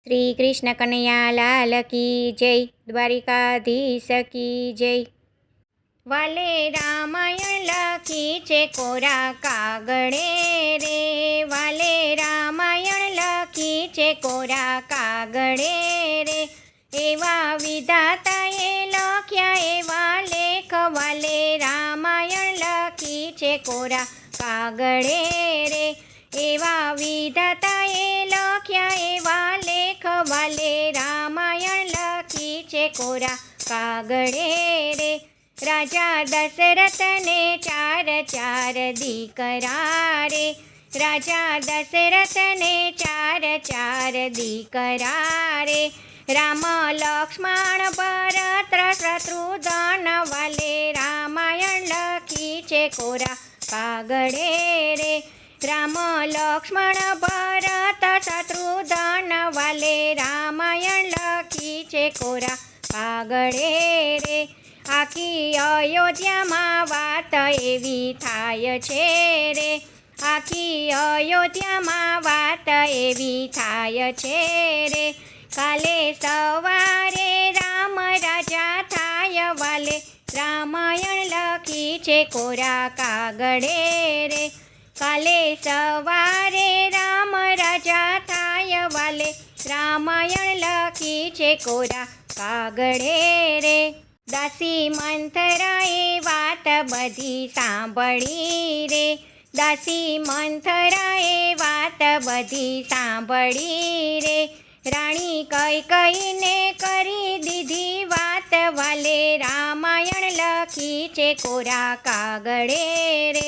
શ્રી કૃષ્ણ કનૈયા લાલ કી જય, દ્વારિકાધીશ કી જય। વાલે રામાયણ લખી છે કોરા કાગળે રે, વાલે રામાયણ લખી છે કોરા કાગળે રે। એવા વિધાતાએ લખ્યા એવા લેખ, વાલે રામાયણ લખી છે કોરા કાગળે રે। એવા વિધાતાએ લખ્યા એવા લેખ, વાલે રામાયણ લખી છે કોરા કાગળે રે। રાજા દશરથને ચાર ચાર દીકરા રે, રાજા દશરથને ચાર ચાર દીકરા રે। રામ લક્ષ્મણ ભરત શત્રુઘ્ન, વાલે રામાયણ લખી છે કોરા કાગળે રે। રામ લક્ષ્મણ ભરત શત્રુઘ્ન, વાલે રામાયણ લખી છે કોરા કાગળે રે। આખી અયોધ્યામાં વાત એવી થાય છે રે, આખી અયોધ્યામાં વાત એવી થાય છે રે। કાલે સવારે રામ રાજા થાય, વાલે રામાયણ લખી છે કોરા કાગળે રે। કાલે સવારે રામ રાજા થાય, વાલે રામાયણ લખી છે કોરા કાગળે રે। દાસી મંથરાએ વાત બધી સાંભળી રે, દાસી મંથરાએ વાત બધી સાંભળી રે। રાણી કૈકેયીને કરી દીધી વાત, વાલે રામાયણ લખી છે કોરા કાગળે રે।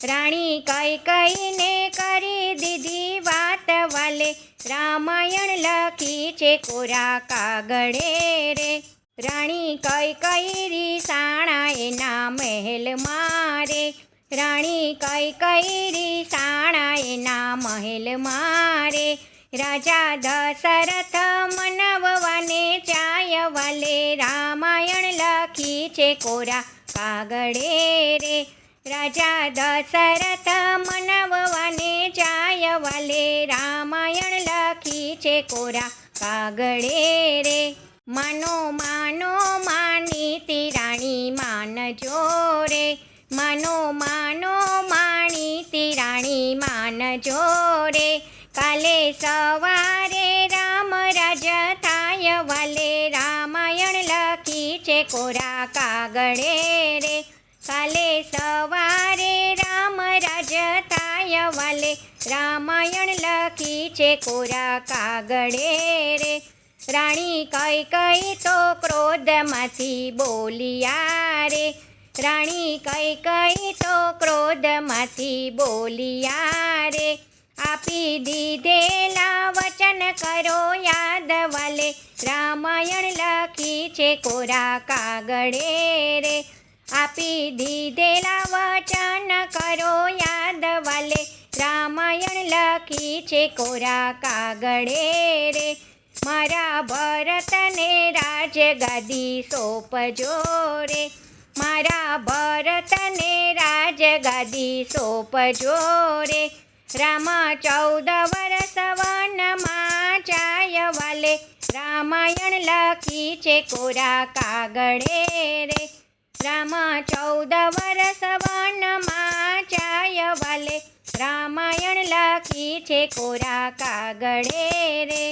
રાણી કૈકેયીને કરી દીધી વાત, વાલે રામાયણ લખી છે કોરા કાગળે રે। રાણી કૈકેયી રીસાણા એના મહેલમાં રે, રાણી કૈકેયી રીસાણા એના મહેલમાં રે। રાજા દશરથ મનાવવાને જાય, વાલે રામાયણ લખી છે કોરા કાગળે રે। રાજા દશરથ મનાવવાને જાય, વાલે રામાયણ લખી છે કોરા કાગળે રે। માનો માનો માનીતી રાણી માનજો રે, માનો માનો માનીતી રાણી માનજો રે। કાલે સવારે રામ રાજ થાય, વાલે રામાયણ લખી છે કોરા કાગળે રે। કાલે સવારે રામ રાજ થાય, વાલે રામાયણ લખી છે કોરા કાગળે રે। રાણી કૈકેયી તો ક્રોધમાંથી બોલિયા રે, રાણી કૈકેયી તો ક્રોધમાંથી બોલિયા રે। આપી દીધેલા વચન કરો યાદ, વાલે રામાયણ લખી છે કોરા કાગળે રે। આપી દીધેલા વચન કરો યાદ, વાલે રામાયણ લખી છે કોરા કાગળે રે। મારા ભરતને રાજગાદી સોંપજો રે, મારા ભરતને રાજગાદી સોંપજો રે। રામ 14 વર્ષ વનમાં જાય, વાલે રામાયણ લખી છે કોરા કાગળે રે। રામ 14 વર્ષ વનમાં જાય, વાલે રામાયણ લખી છે કોરા કાગળે રે।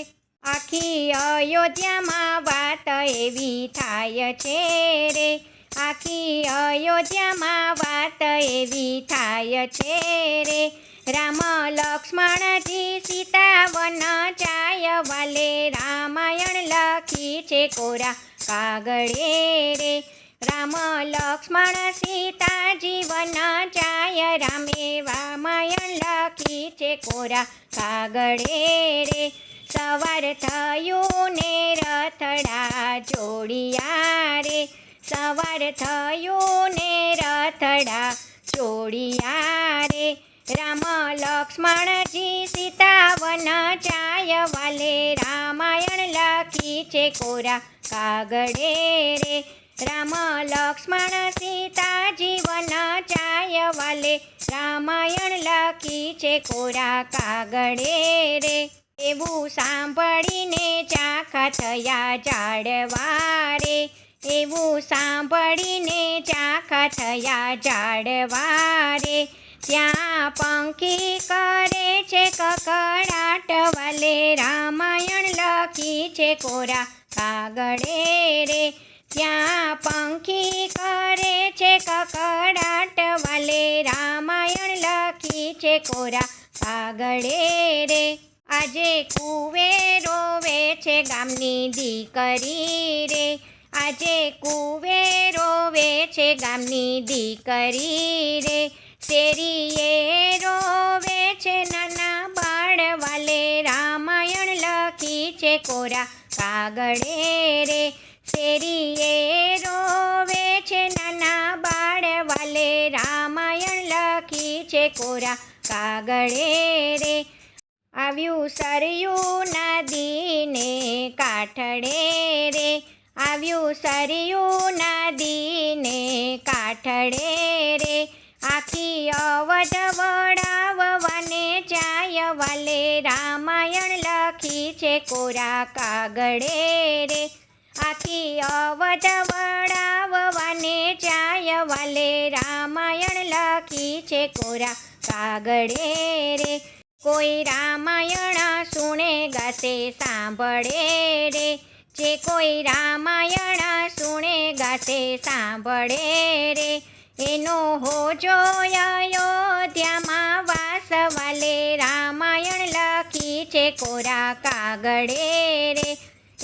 આખી અયોધ્યામાં વાત એવી થાય છે રે, આખી અયોધ્યામાં વાત એવી થાય છે રે। રામ લક્ષ્મણજી સીતા વન જાય, વાલે રામાયણ લખી છે કોરા કાગળે રે। રામ લક્ષ્મણ સીતાજી વન જાય, રામે રામાયણ લખી છે કોરા કાગળે રે। સવાર થયું ને રથડા જોડિયા રે, સવાર થયું ને રથડા જોડિયા રે। રામ લક્ષ્મણજી સીતા વન જાય, વાલે રામાયણ લખી છે કોરા કાગળે રે। રામ લક્ષ્મણ સીતાજી વન જાય, વાલે રામાયણ લખી છે કોરા કાગળે રે। એવું સાંભળીને ચાખા થયા ઝાડવા રે, એવું સાંભળીને ચાખા થયા ઝાડવા રે. ત્યાં પંખી કરે છે કકડાટ, વાલે રામાયણ લખી છે કોરા કાગળે રે. ત્યાં પંખી કરે છે કકડાટ, વાલે રામાયણ લખી છે કોરા કાગળે રે. આજે કુવે રોવે છે ગામની દીકરી રે, આજે કુવે રોવે છે ગામની દીકરી રે. શેરીએ રોવે છે નાના બાળ, વાલે રામાયણ લખી છે કોરા કાગળે રે. શેરીએ રોવે છે નાના બાળ, વાલે રામાયણ લખી છે કોરા કાગળે રે. આવ્યું સરયું નદીને કાંઠડે રે, આવ્યું સરયું નદીને કાંઠડે રે. આખી અવધ વડાવવાને જાય, વાલે રામાયણ લખી છે કોરા કાગળે રે. આખી અવધ વડાવવાને જાય, વાલે રામાયણ લખી છે કોરા કાગળે રે. કોઈ રામાયણ સુણે ગાશે સાંભળે રે, જે કોઈ રામાયણ સુણે ગાશે સાંભળે રે. એનો હોજો અયોધ્યામાં વાસ, વાલે રામાયણ લખી છે કોરા કાગળે રે.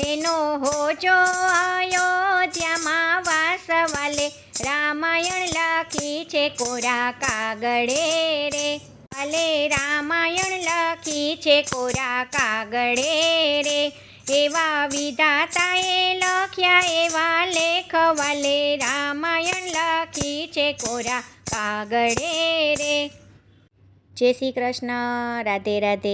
એનો હોજો અયોધ્યામાં વાસ, વાલે રામાયણ લખી છે કોરા કાગળે રે. વાલે રામાયણ લખી છે કોરા કાગળે રે. એવા વિધાતાએ લખ્યા એવા લેખ, વાલે રામાયણ લખી છે કોરા કાગળે રે. જય શ્રી કૃષ્ણ. રાધે રાધે.